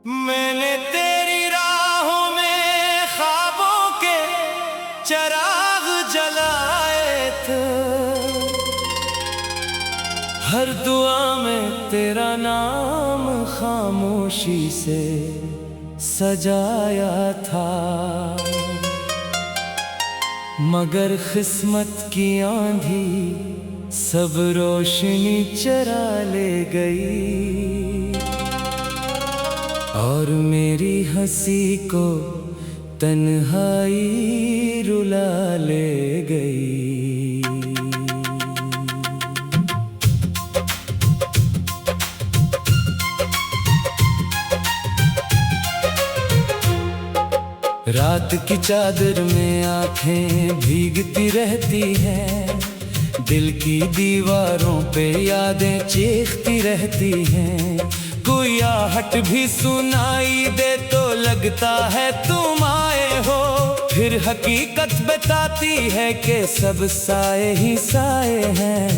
मैंने तेरी राहों में ख्वाबों के चिराग जलाए थे, हर दुआ में तेरा नाम खामोशी से सजाया था। मगर किस्मत की आंधी सब रोशनी चरा ले गई, और मेरी हंसी को तन्हाई रुला ले गई। रात की चादर में आंखें भीगती रहती हैं, दिल की दीवारों पे यादें चीखती रहती हैं। कोई आहट भी सुनाई दे तो लगता है तुम आए हो, फिर हकीकत बताती है कि सब साए ही साए हैं।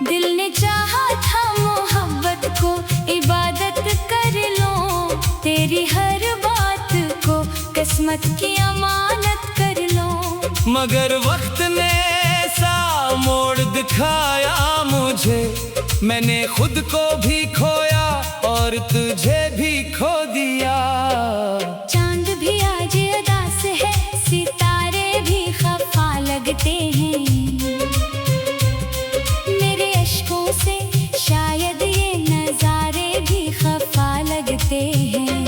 दिल ने चाहा था मोहब्बत को इबादत कर लो, तेरी हर बात को किस्मत की अमानत कर लो। मगर वक्त ने ऐसा मोड़ दिखाया मुझे, मैंने खुद को भी खोया और तुझे भी खो दिया। चांद भी आज उदास है, सितारे भी खफा लगते हैं, मेरे अश्कों से शायद ये नजारे भी खफा लगते हैं।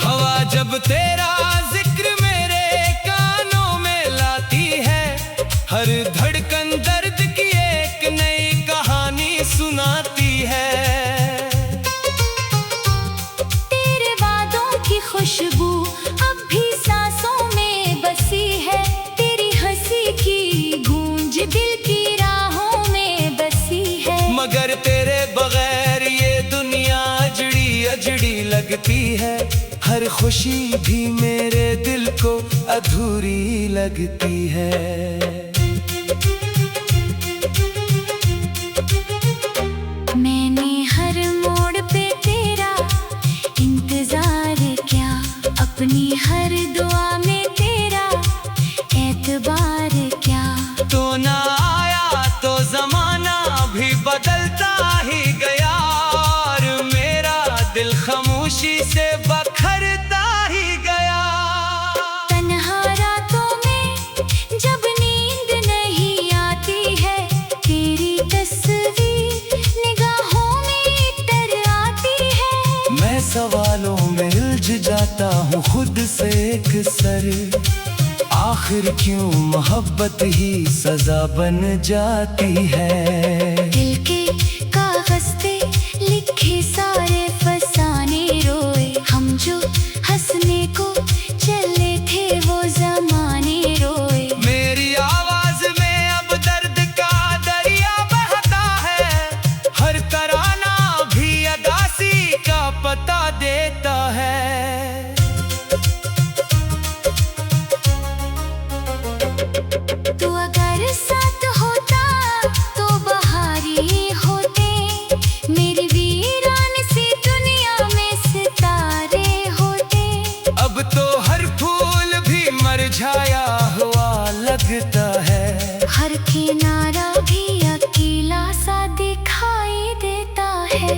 हवा जब तेरा जिक्र मेरे कानों में लाती है, हर धड़कन दर्द की एक नई कहानी सुनाती है। तेरे वादों की खुशबू अब भी सांसों में बसी है, तेरी हंसी की गूंज दिल की राहों में बसी है। मगर तेरे बगैर ये दुनिया अजड़ी अजड़ी लगती है, हर खुशी भी मेरे दिल को अधूरी लगती है। मैंने हर मोड़ पे तेरा इंतजार किया, अपनी हर दुआ में तेरा एतबार किया। तो ना आया तो जमाना भी बदलता ही गया, और मेरा दिल खामोशी से बखरता ही गया। तन्हा रातों में जब नींद नहीं आती है, तेरी तस्वीर निगाहों में तर आती है। मैं सवालों में उलझ जाता हूँ खुद से एक सर, आखिर क्यों मोहब्बत ही सजा बन जाती है। दिल के कागज पे लिखे सारे फसाने रोए, हम जो हंसने को चले थे वो जमाने रोए। मेरी आवाज में अब दर्द का दरिया बहता है, हर तराना भी अदासी का पता देता है। तू अगर साथ होता तो बहारी होते, मेरी वीरान सी दुनिया में सितारे होते। अब तो हर फूल भी मरझाया हुआ लगता है, हर किनारा भी अकेला सा दिखाई देता है।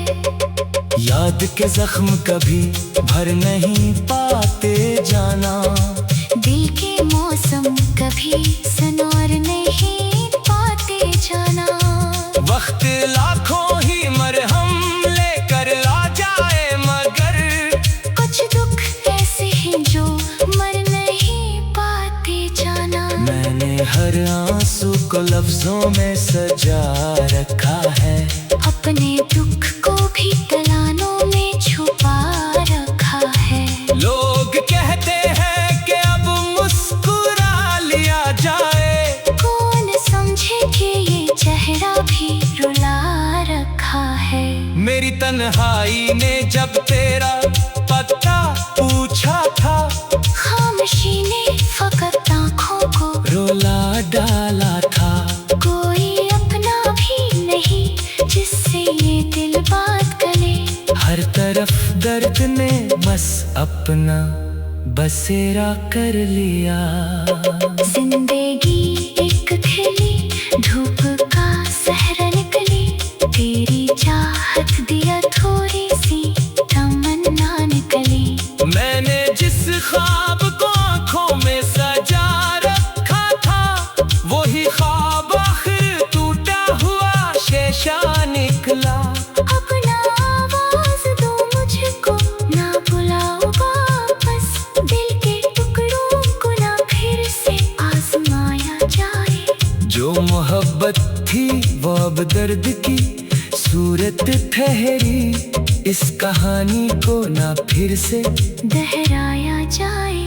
याद के जख्म कभी भर नहीं पाते जाना, दिल के मौसम कभी सनौर नहीं पाते जाना। वक्त लाखों ही मरहम लेकर ला जाए, मगर कुछ दुख ऐसे हैं जो मर नहीं पाते जाना। मैंने हर आंसू को लफ्जों में सजा रखा है, अपने दुख को भी तलानों में छुपा रखा है। लोग कहते हैं कि अब मुस्कुरा लिया जाए, कौन समझे कि ये चेहरा भी रुला रखा है। मेरी तन्हाई ने जब तेरा पता पूछा था, खामोशी ने फकत आँखों को रुला डाला था। कोई अपना भी नहीं जिससे ये दिल बात करे। हर तरफ दर्द ने बस अपना बसेरा कर लिया। जिंदगी एक खिली धूप का सहरा निकली, तेरी चाहत दिया थोड़ी सी तमन्ना निकली। मैंने जिस ख्वाब को आंखों में सजा रखा था, वही ख्वाब आखिर टूटा हुआ शेषा निकला। अब ना आवाज दो मुझको, ना बुलाओ वापस, दिल के टुकड़ों को ना फिर से आजमाया जाए। जो मोहब्बत थी वो अब दर्द की सूरत ठहरी, इस कहानी को ना फिर से दोहराया जाए।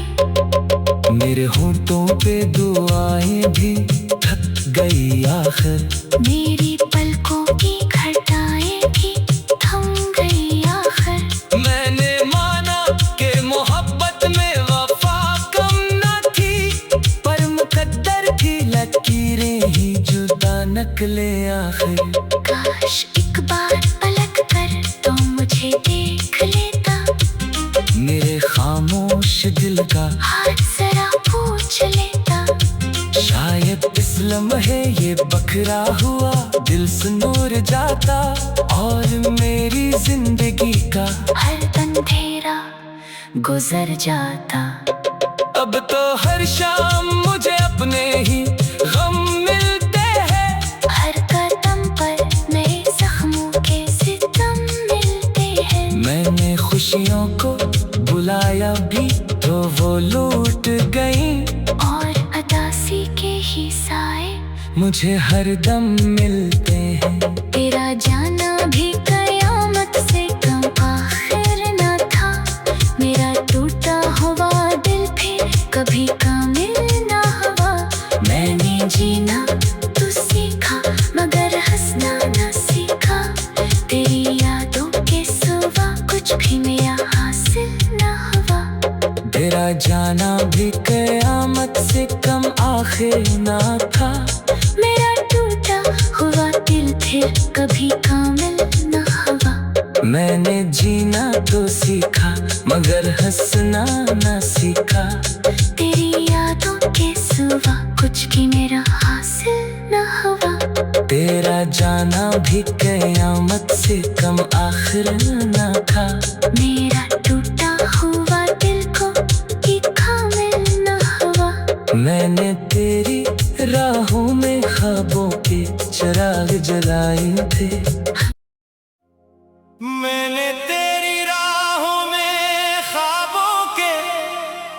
मेरे होंठों पे दुआएं भी थक गई आखिर, मेरी पलकों की घटाएं भी थम गई आखिर। मैंने माना कि मोहब्बत में वफा कम न थी, पर मुकद्दर की लकीरें ही जुदा निकले आखिर। काश एक बार पलट कर तो मुझे देख लेता, मेरे खामोश दिल का हाथ जरा पूछ लेता। शायद इस लम्हे ये बखरा हुआ दिल सुनूर जाता, और मेरी जिंदगी का हर अंधेरा गुजर जाता। अब तो हर शाम मुझे अपने ही गम मिलते हैं, हर कदम पर नए जख्मों के सितम मिलते हैं। मैंने खुशियों को बुलाया भी तो वो लूट गई, और अदासी के ही साए मुझे हर दम मिलते हैं। तेरा जाना भी कयामत से कम आखिर न था, मेरा टूटा हुआ दिल फिर कभी कामिल न हुआ। मैंने जीना तो सीखा मगर हंसना न सीखा, तेरी यादों के सिवा कुछ भी मेरा हासिल न हुआ। तेरा जाना भी कयामत से कम आखिर ना था, मेरा टूटा हुआ दिल फिर कभी कामिल न हुआ। मैंने जीना तो सीखा मगर हंसना ना सीखा, तेरी यादों के सिवा कुछ भी मेरा हासिल न हुआ। तेरा जाना भी कयामत से कम आखिर ना था, मेरा टूटा हुआ दिल को ही कामिल न हुआ। मैंने तेरी राहों में ख्वाबों के चिराग जलाए थे। मैंने तेरी राहों में ख्वाबों के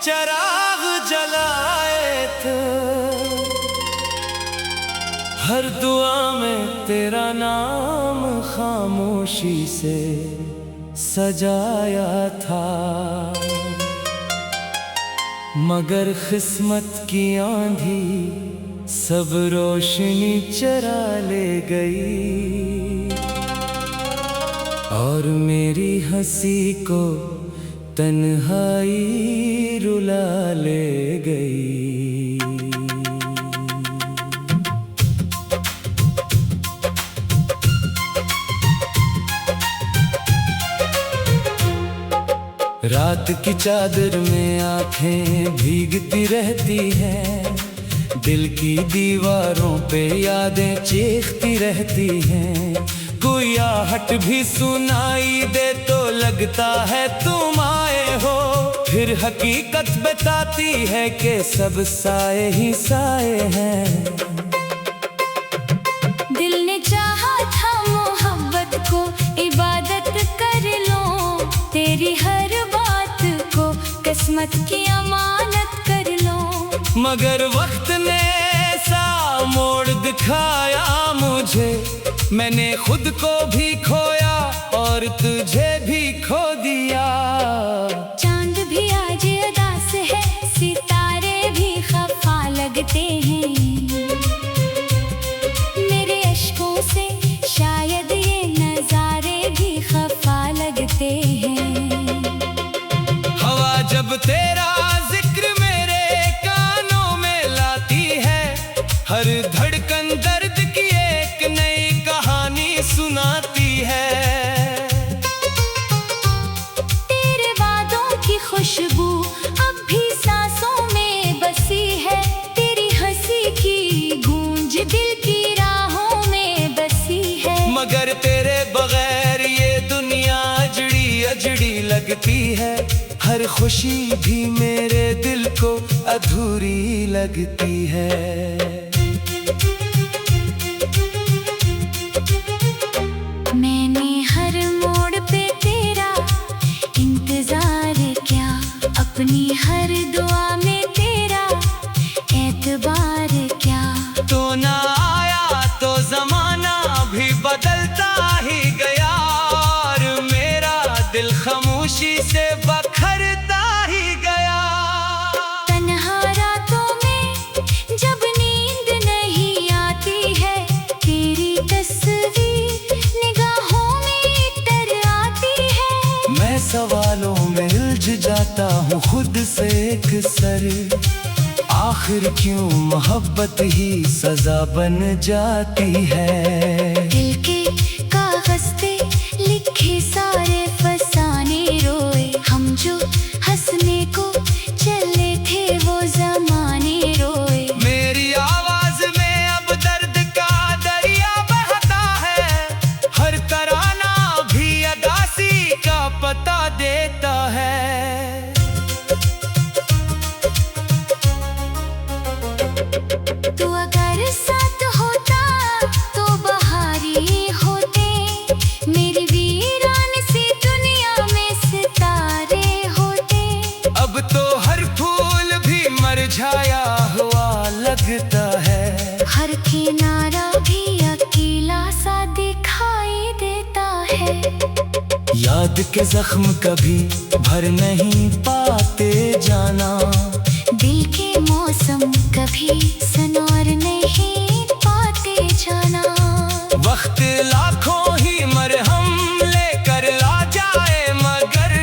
चिराग जलाए थे, हर दुआ में तेरा नाम खामोशी से सजाया था, मगर किस्मत की आंधी सब रोशनी चरा ले गई, और मेरी हंसी को तन्हाई रुला ले गई। रात की चादर में आंखें भीगती रहती हैं, दिल की दीवारों पे यादें चीखती रहती हैं। कोई आहट भी सुनाई दे तो लगता है तुम आए हो, फिर हकीकत बताती है कि सब साए ही साए हैं। दिल ने चाहा था मोहब्बत को इबादत कर लो, तेरी हर बात को किस्मत की अमानत कर लो, मगर वक्त ने ऐसा मोड़ दिखाया मुझे, मैंने खुद को भी खोया और तुझे भी खो दिया। चांद भी आज उदास है, सितारे भी खफा लगते हैं, मेरे अश्कों से शायद ये नजारे भी खफा लगते हैं। हवा जब तेरा जिक्र मेरे कानों में लाती है, हर धड़कन दर्द की एक नई कहानी सुनाती तेरे बगैर ये दुनिया अजड़ी अजड़ी लगती है, हर खुशी भी मेरे दिल को अधूरी लगती है। मैंने हर मोड़ पे तेरा इंतजार किया, अपनी हर दुआ में तेरा एतबार किया। तो ना आया तो जमाना भी बदलता ही गया, और मेरा दिल खामोशी से बखरता ही गया। तन्हा रातों में जब नींद नहीं आती है, तेरी तस्वीर निगाहों में तर आती है। मैं सवालों में उलझ जाता हूँ खुद से एक सर, आखिर क्यों मोहब्बत ही सजा बन जाती है। दिल के कागज पे लिखे सारे फसाने रोए, हम जो हंसने को चले थे वो जमाने रोए। मेरी आवाज में अब दर्द का दरिया बहता है, हर तराना भी अदासी का पता देता है। तू अगर साथ होता तो बहारी होते, मेरी वीरान सी दुनिया में सितारे होते। अब तो हर फूल भी मुरझाया हुआ लगता है, हर किनारा भी अकेला सा दिखाई देता है। याद के जख्म कभी भर नहीं पाते जाना, दिल के मौसम कभी सनौर नहीं पाते जाना। वक्त लाखों ही मरहम लेकर आ जाए, मगर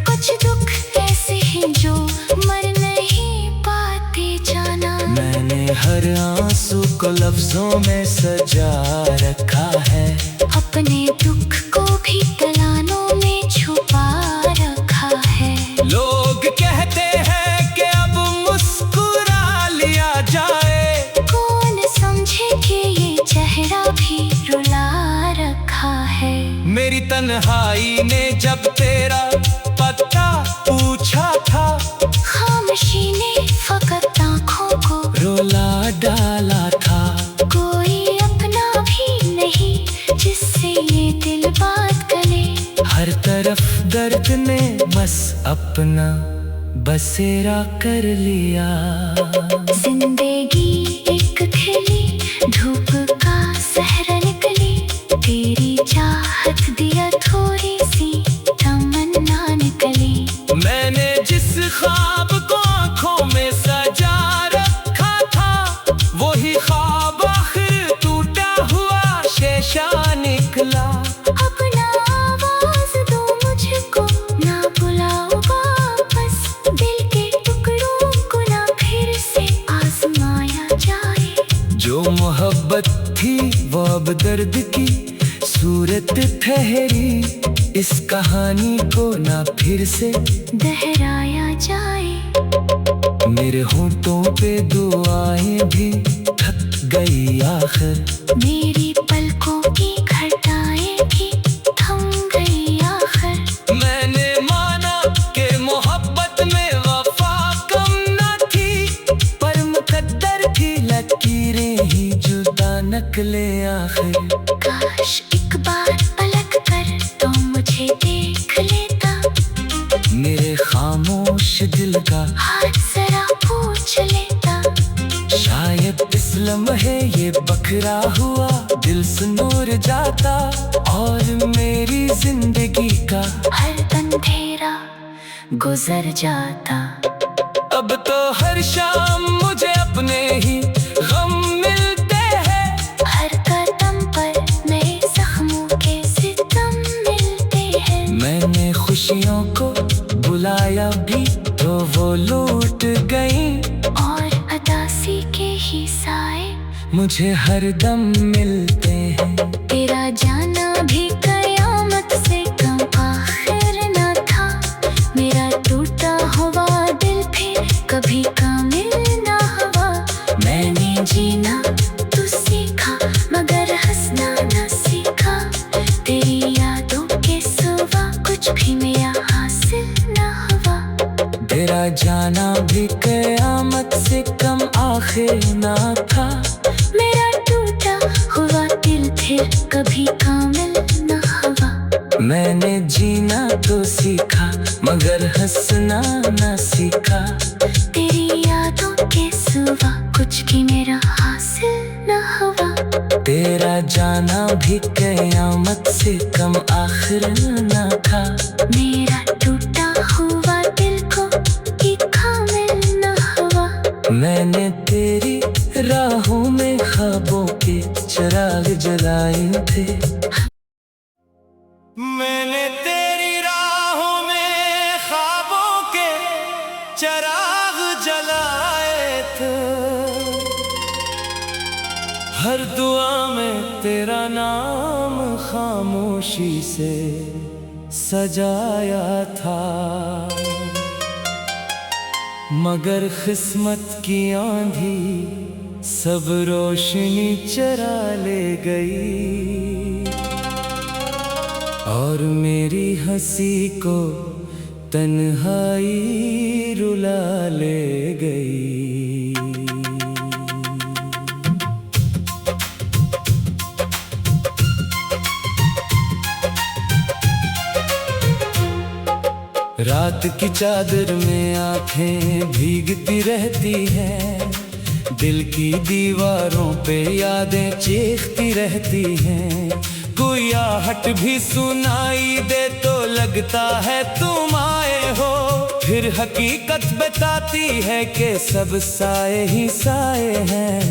कुछ दुख ऐसे हैं जो मर नहीं पाते जाना। मैंने हर आंसू को लफ्जों में सजा रखा है, अपने दुख को भी तलानों में छुपा रखा है। लोग कहते हैं कि अब मुस्कुरा लिया जाए, कौन समझे कि ये चेहरा भी रुला रखा है। मेरी तन्हाई ने जब तेरा पता पूछा था, खामोशी ने फकत आँखों को रुला डाला था। कोई अपना भी नहीं जिससे ये दिल बात करे, हर तरफ दर्द ने बस अपना बसेरा कर लिया। जिंदगी एक खिली धूप का सहरा निकली, तेरी चाहत दिया थोड़ी सी तमन्ना निकली। मैंने जिस ख्वाब को आंखों में सजा रखा था, वही ख्वाब आखिर टूटा हुआ शेषा निकला। अपना आवाज दो मुझको, ना बुलाओ वापस, दिल के टुकड़ों को ना फिर से आजमाया जाए। जो मोहब्बत थी वो अब दर्द की सूरत ठहरी, इस कहानी को ना फिर से दोहराया जाए। मेरे होंठों पे दुआएं भी थक गई आखिर, मेरी पलकों की घटाएं भी थम गई आखिर। मैंने माना कि मोहब्बत में वफा कम न थी, पर मुकद्दर की लकीरें ही जुदा निकले आखिर। काश एक बार पलट कर तो मुझे देख लेता, मेरे खामोश दिल का हाथ जरा पूछ लेता। शायद इस लम्हे ये बखरा हुआ दिल सुनूर जाता, और मेरी जिंदगी का हर अंधेरा गुजर जाता। अब तो हर शाम मुझे अपने ही गम मिलते हैं, हर कदम पर नए जख्मों के सितम मिलते हैं। मैंने खुशियों को बुलाया भी तो वो लूट गई, और अदासी के ही साए मुझे हर दम मिलते हैं। तेरा जाना भी कयामत से कम आखिर न था, मेरा टूटा हुआ दिल फिर कभी कामिल न हुआ। मैंने जीना तो सीखा मगर हंसना न सीखा, जाना भी कयामत से कम आखिर ना था। मेरा टूटा हुआ दिल फिर कभी कामिल न हुआ। मैंने जीना तो सीखा मगर हंसना ना सीखा। तेरी यादों के सिवा कुछ भी मेरा हासिल न हुआ। तेरा जाना भी कयामत से कम आखिर ना था। मेरा टूटा हुआ दिल को भी कामिल न हुआ। मैंने तेरी राहों में ख्वाबों के चिराग जलाए थे। मैंने तेरी राहों में ख्वाबों के चिराग जलाए थे। हर दुआ में तेरा नाम खामोशी से सजाया था। मगर किस्मत की आंधी सब रोशनी चरा ले गई और मेरी हंसी को तन्हाई रुला ले गई। रात की चादर में आंखें भीगती रहती हैं। दिल की दीवारों पे यादें चीखती रहती हैं। कोई आहट भी सुनाई दे तो लगता है तुम आए हो। फिर हकीकत बताती है कि सब साए ही साए हैं।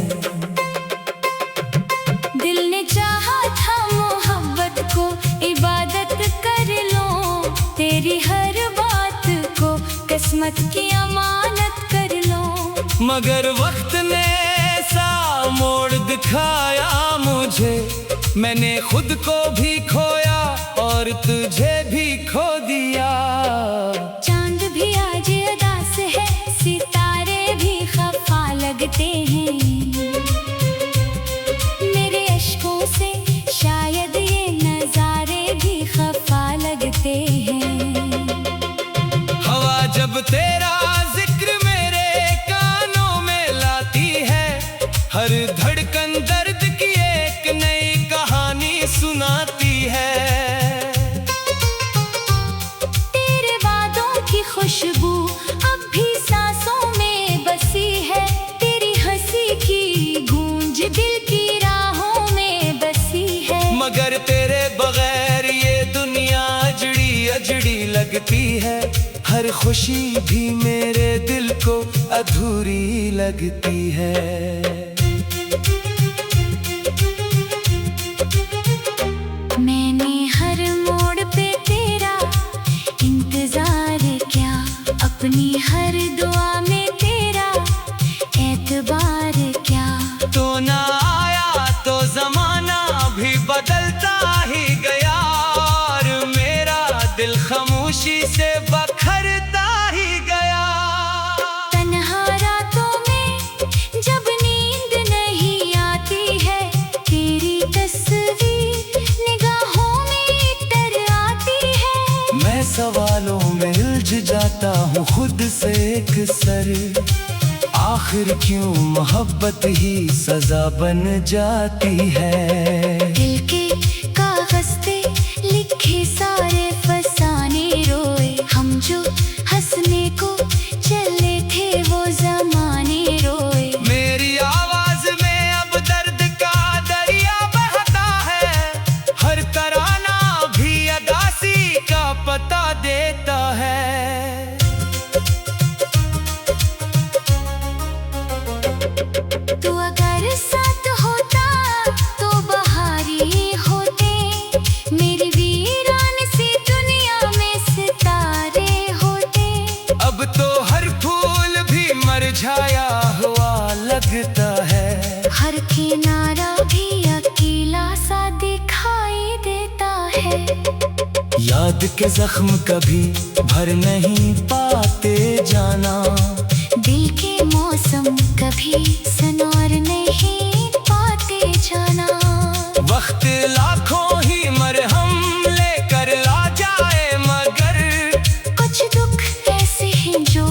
दिल ने चाहा था मोहब्बत को इबादत कर लो। तेरी हर बात को किस्मत की अमानत कर लो। मगर वक्त ने ऐसा मोड़ दिखाया मुझे। मैंने खुद को भी खोया और तुझे भी खो दिया। चांद भी आज उदास है, सितारे भी खफा लगते हैं। मेरे अश्कों से शायद ये नजारे भी खफा लगते हैं। हवा जब तेरा जिक्र मेरे कानों में लाती है। हर धड़कन दर्द की एक नई कहानी सुनाती है। तेरे वादों की खुशबू अब भी सांसों में बसी है। तेरी हंसी की गूंज दिल की राहों में बसी है। मगर तेरे बगैर ये दुनिया अजड़ी अजड़ी लगती है। हर खुशी भी मेरे दिल को अधूरी लगती है। मैंने हर मोड़ पे तेरा इंतजार किया। अपनी हर दुआ में तेरा एतबार किया। तो ना आया तो जमाना भी बदलता ही गया और मेरा दिल खामोशी से बखरता ही गया। तन्हा रातों में जब नींद नहीं आती है। तेरी तस्वीर निगाहों में तर आती है। मैं सवालों में उलझ जाता हूँ खुद से एक सर। आखिर क्यों मोहब्बत ही सजा बन जाती है। दिल के कागज पे लिखे सारे फसाने रोए। हम जो हंसने को चले थे वो जमाने रोए। मेरी आवाज में अब दर्द का दरिया बहता है। हर तराना भी अदासी का पता देता है। तू अगर साथ होता तो बहारी होते। मेरी वीरान सी दुनिया में सितारे होते। अब तो हर फूल भी मुरझाया हुआ लगता है। हर किनारा भी अकेला सा दिखाई देता है। याद के जख्म कभी भर नहीं पाते जाना। दिल के मौसम कभी सनौर नहीं पाते जाना। वक्त लाखों ही मरहम लेकर आ जाए मगर कुछ दुख ऐसे हैं जो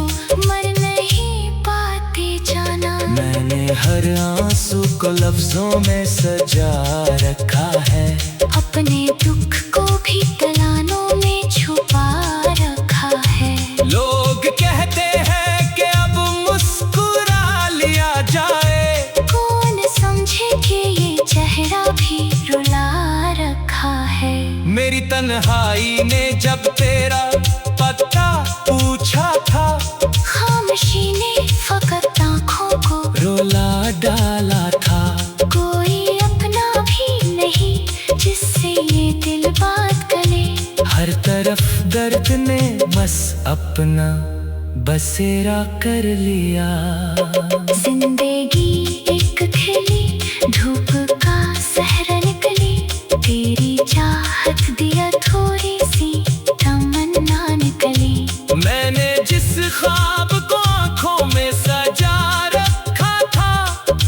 हर आंसू को लफ्जों में सजा रखा है। अपने दुख को भी तलानों में छुपा रखा है। लोग कहते हैं कि अब मुस्कुरा लिया जाए, कौन समझे कि ये चेहरा भी रुला रखा है। मेरी तन्हाई ने जब तेरा पता पूछा था, खामोशी ने फकत आँखों को रुला डाला था। कोई अपना भी नहीं जिससे ये दिल बात करे। हर तरफ दर्द ने बस अपना बसेरा कर लिया। जिंदगी एक खिली धूप का सहरा निकली, तेरी चाहत दिया थोड़ी सी तमन्ना निकली। मैंने जिस ख्वाब को आँखों में सजा रखा था,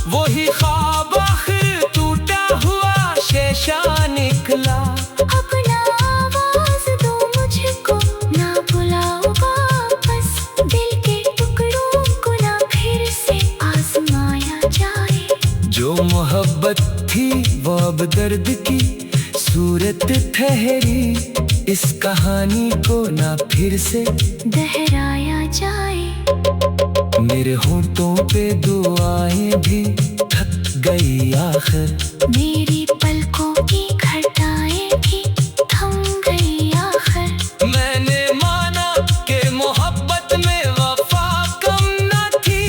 वही ख्वाब आखिर टूटा हुआ शीशा निकला। अपना आवाज दो मुझको, ना बुलाओ वापस। दिल के टुकड़ों को ना फिर से आजमाया जाए। जो मोहब्बत थी वो अब दर्द की सूरत ठहरी, इस कहानी को ना फिर से दोहराया जाए। मेरे होंठों पे दुआएं भी थक गई आखिर, मेरी पलकों की घटाएं भी थम गई आखिर। मैंने माना कि मोहब्बत में वफा कम न थी,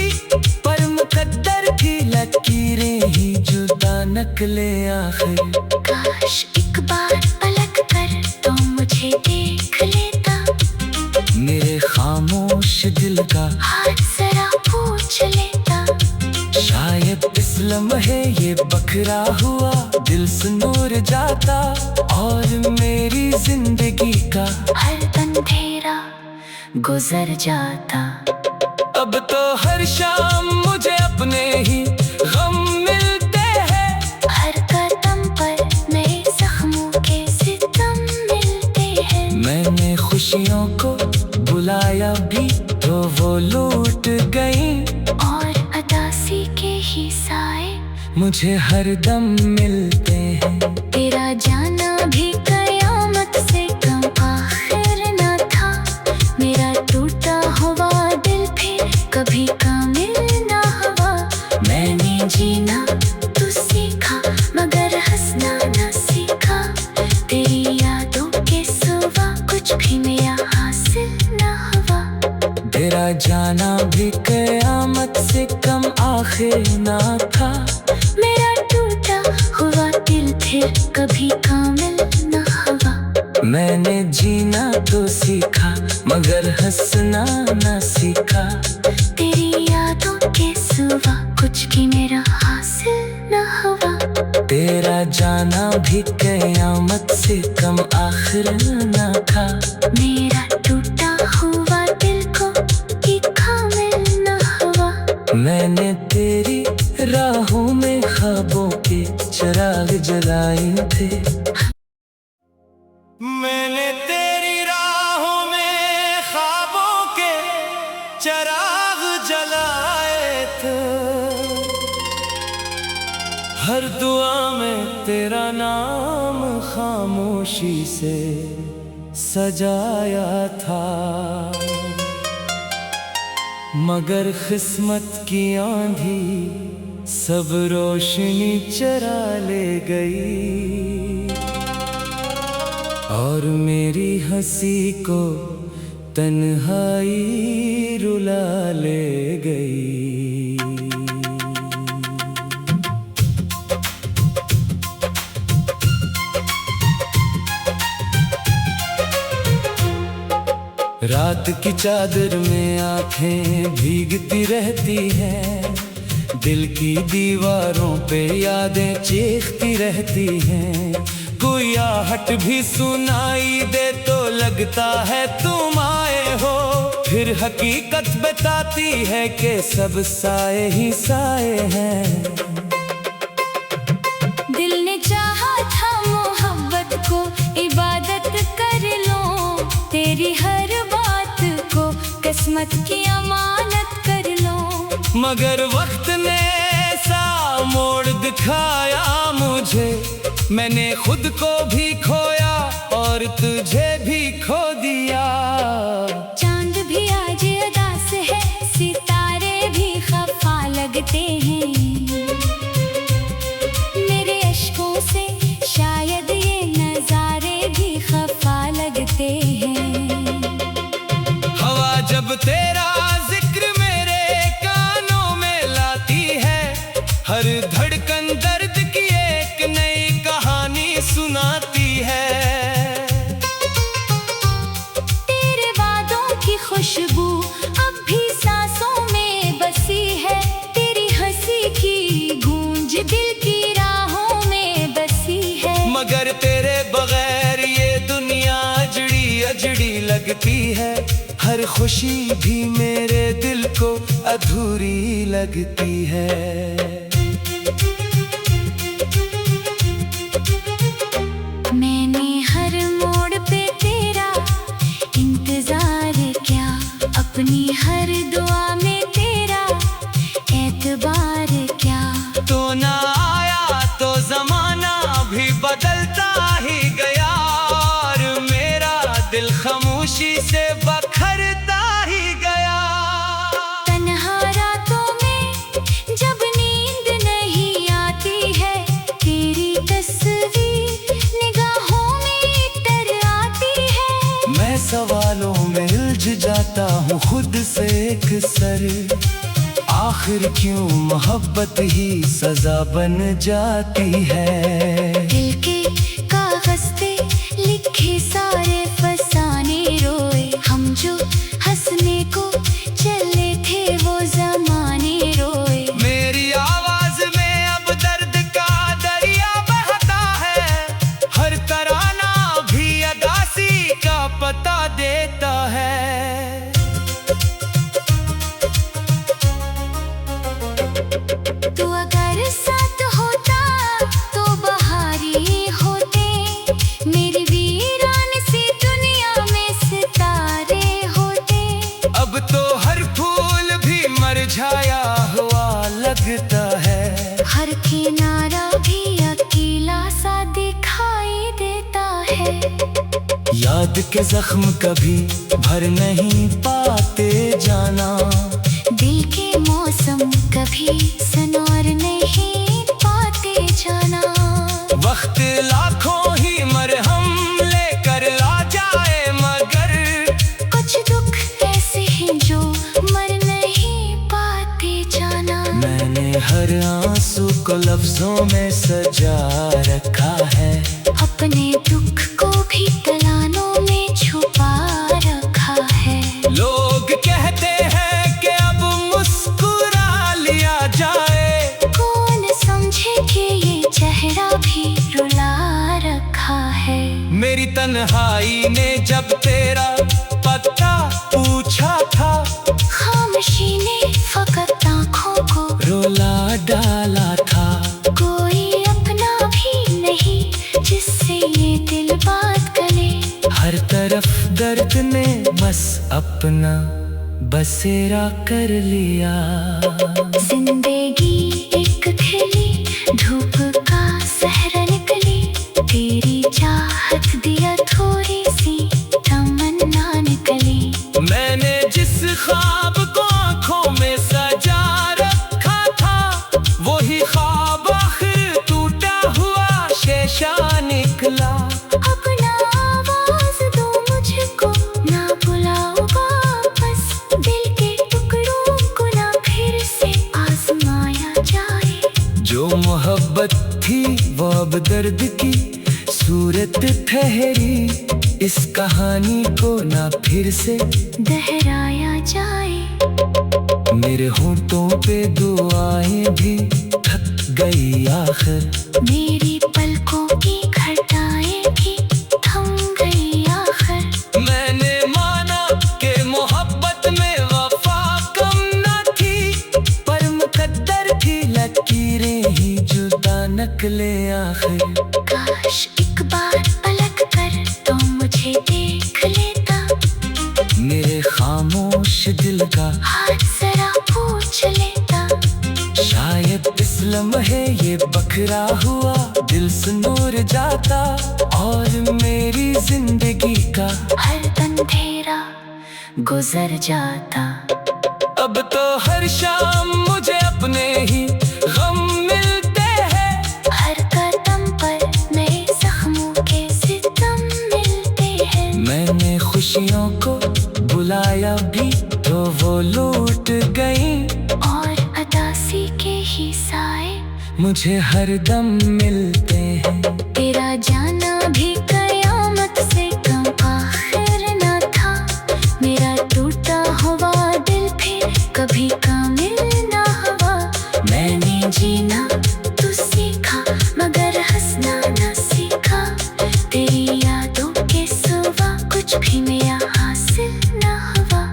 पर मुकद्दर की लकीरें ही जुदा निकले आखिर। काश एक बार पलट कर तो मुझे देख लेता, मेरे खामोश दिल का हाथ जरा पूछ लेता। शायद इस लम्हे ये बखरा हुआ दिल सुनूर जाता, और मेरी जिंदगी का हर अंधेरा गुजर जाता। अब तो हर शाम मुझे अपने ही गम मिलते हैं। हर कदम पर नए जख्मों के सितम मिलते हैं। मैंने खुशियों को बुलाया भी तो वो लूट गई, और अदासी के ही साए मुझे हर दम मिलते हैं। तेरा जाना भी कयामत से कम आखिर न था। मेरा टूटा हुआ दिल फिर कभी कामिल न हुआ। मैंने जीना तो सीखा मगर हंसना न सीखा। तेरी यादों के सिवा कुछ भी मेरा हासिल न हुआ। तेरा जाना भी कयामत से कम आखिर ना था। मेरा टूटा हुआ दिल फिर कभी कामिल न हुआ। मैंने जीना तो सीखा मगर हंसना ना सीखा। तेरी यादों के सिवा कुछ भी मेरा हासिल न हुआ। तेरा जाना भी कयामत से कम आखिर ना था। मेरा टूटा हुआ दिल को कि कामिल न हुआ। मैंने तेरी राहों में ख्वाबों के चिराग जलाए थे। मैंने तेरी राहों में ख्वाबों के चिराग जलाए थे। हर दुआ में तेरा नाम खामोशी से सजाया था, मगर किस्मत की आंधी सब रोशनी चरा ले गई, और मेरी हंसी को तन्हाई रुला ले गई। रात की चादर में आंखें भीगती रहती हैं, दिल की दीवारों पे यादें चीखती रहती हैं। कोई आहट भी सुनाई दे तो लगता है तुम आए हो, फिर हकीकत बताती है कि सब साए ही साए हैं। दिल ने चाहा था मोहब्बत को इबादत कर लो, तेरी हर बात को किस्मत की अमानत कर लो, मगर वक्त ने दिखाया मुझे, मैंने खुद को भी खोया और तुझे भी खो दिया। चांद भी आज उदास है, सितारे भी खफा लगते हैं। मेरे अश्कों से शायद ये नजारे भी खफा लगते हैं। हवा जब तेरा जिक्र मेरे कानों में लाती है, हर धड़कन दर्द की एक नई कहानी सुनाती है। तेरे वादों की खुशबू अब भी सांसों में बसी है, तेरी हंसी की गूंज दिल की राहों में बसी है। मगर तेरे बगैर ये दुनिया अजड़ी अजड़ी लगती है, हर खुशी भी मेरे दिल को अधूरी लगती है। मैंने हर मोड़ पे तेरा इंतजार किया, अपनी हर दुआ में तेरा एतबार किया। तो ना आया तो जमाना भी बदलता ही गया, और मेरा दिल खामोशी से बखरता ही गया। तन्हा रातों में जब नींद नहीं आती है, तेरी तस्वीर निगाहों में तर आती है। मैं सवालों में उलझ जाता हूँ खुद से एक सर, आखिर क्यों मोहब्बत ही सजा बन जाती है। दिल के कागज पे लिखे सारे फसाने रोए, हम जो हंसने को चले थे वो जमाने रोए। मेरी आवाज में अब दर्द का दरिया बहता है, हर तराना भी अदासी का पता देता है। तू अगर साथ होता तो बहारी होते, मेरी वीरान सी दुनिया में सितारे होते। अब तो हर फूल भी मुरझाया हुआ लगता है, हर किनारा भी अकेला सा दिखाई देता है। याद के जख्म कभी भर नहीं पाते जाना, दिल के मौसम कभी सनौर नहीं पाते जाना। वक्त लाखों ही मरहम लेकर आ जाए, मगर कुछ दुख ऐसे हैं जो मर नहीं पाते जाना। मैंने हर आंसू को लफ्जों में सजा रखा है, अपने दुख को भी तलानों में छुपा रखा है। लोग कहते हैं कि अब मुस्कुरा लिया जाए, कौन समझे कि ये चेहरा भी रुला रखा है। मेरी तन्हाई ने जब तेरा पता पूछा था, खामोशी ने फकत आँखों को रुला डाला था। कोई अपना भी नहीं जिससे ये दिल बात करे, हर तरफ दर्द ने बस अपना बसेरा कर लिया। जिंदगी एक खिली धूप का सहरा निकली, तेरी चाहत दिया थोड़ी सी तमन्ना निकली। मैंने जिस ख्वाब को आंखों में सजा रखा था, वही ख्वाब आखिर टूटा हुआ शेषा निकला। अब ना आवाज दो मुझको, ना बुलाओ वापस, दिल के टुकड़ों को ना फिर से आजमाया जाए। जो मोहब्बत थी वो अब दर्द की सूरत ठहरी, इस कहानी को ना फिर से दोहराया जाए। मेरे होठों पे दुआएं भी थक गई आखिर, मेरी पलकों की घटाएं भी थम गई आखिर। मैंने माना कि मोहब्बत में वफा कम न थी, पर मुकद्दर की लकीरें ही जुदा निकले आखिर। काश एक बार पलक कर तो मुझे देख लेता, मेरे खामोश दिल का हाथ जरा पूछ लेता। शायद इस लम्हे ये बिखरा हुआ दिल से नूर जाता, और मेरी जिंदगी का हर अंधेरा गुजर जाता। अब तो हर शाम मुझे अपने ही गम मिलते हैं, हर कदम पर नए जख्मों के सितम मिलते हैं। मैंने खुशियों को बुलाया भी तो वो लूट गई, और अदासी के ही साए मुझे हर दम मिलते हैं। तेरा जाना भी कयामत से कम आखिर न था, मेरा टूटा हुआ दिल फिर कभी कामिल न हुआ। मैंने जीना तो सीखा मगर हंसना न सीखा, तेरी यादों के सिवा कुछ भी मेरा हासिल न हुआ।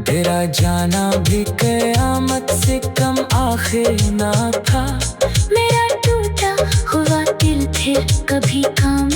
तेरा जाना भी कयामत से कम आखिर ना था, मेरा टूटा हुआ दिल फिर कभी काम